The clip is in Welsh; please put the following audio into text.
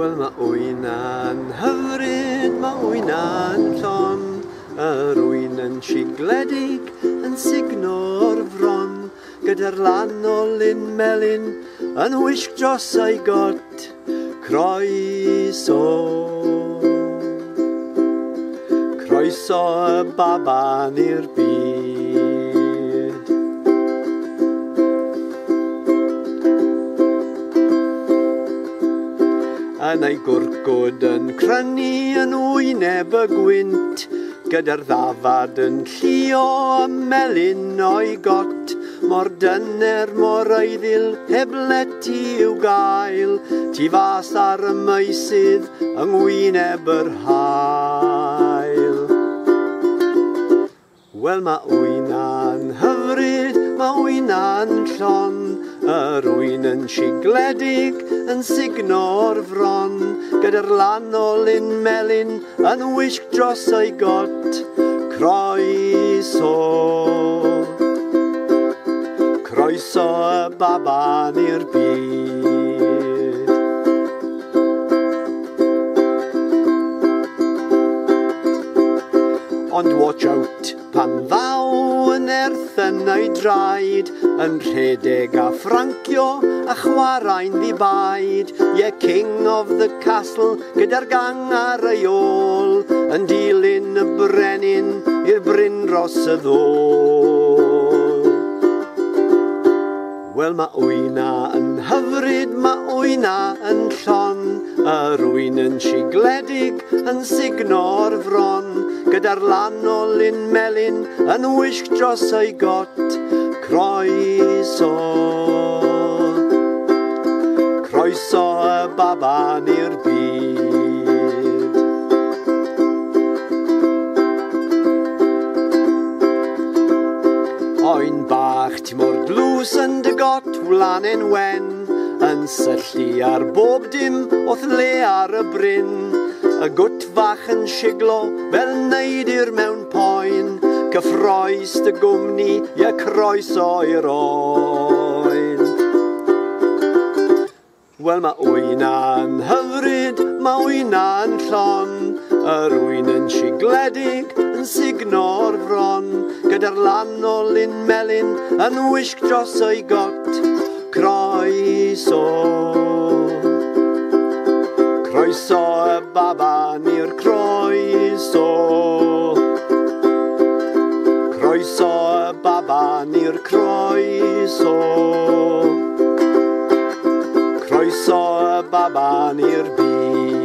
Wel mae wyna'n hyfryd, mae wyna'n llon, yr wyn yn sigledig yn signo'r fron, gyda'r lan o lyn melyn yn wisg dros ei got. Croeso, croeso y baban i'r byd. Yn ei gwrcwd yn crynu yn wyneb y gwynt, gyda'r ddafad yn llio y melyn o'i got. Mor dyner, mor eiddil, heb leti i'w gael, tu fas ar y meisydd yng ngwyneb yr hael. Wel mae wyna'n hyfryd, mae wyna'n llon, yr wyn yn sigledig yn signo'r fron, gyda'r lan o lyn melyn yn wisg dros ei got. Croeso, croeso y baban i'r byd. Ond watch out pan ddaw yn erthyn ei draed, yn rhedeg a ffrancio a chwarae'n ddibaid. Ie, king of the castle gyda'r gang ar ei ôl, yn dilyn y brenin i'r bryn dros y ddôl. Wel mae wyna yn hyfryd, mae wyna yn llon, yr wyn yn sigledig yn signo'r fron, gyda'r lan o lyn melyn yn wisg dros ei got. Croeso, croeso y baban i'r byd. Oen bach ti mor dlws yn dy got wlan en wen, yn syllu ar bob dim o'th le ar y bryn. Y gwt fach yn siglo fel neidir mewn poen, cyffroes dy gwmni, ie croeso i'r oen. Wel mae wyna'n hyfryd, mae wyna'n llon, yr wyn yn sigledig yn signo'r fron, gyda'r lan o lyn melyn yn wisg dros ei got. Croeso, croeso y baban i'r croeso, croeso y baban i'r croeso, croeso y baban i'r byd.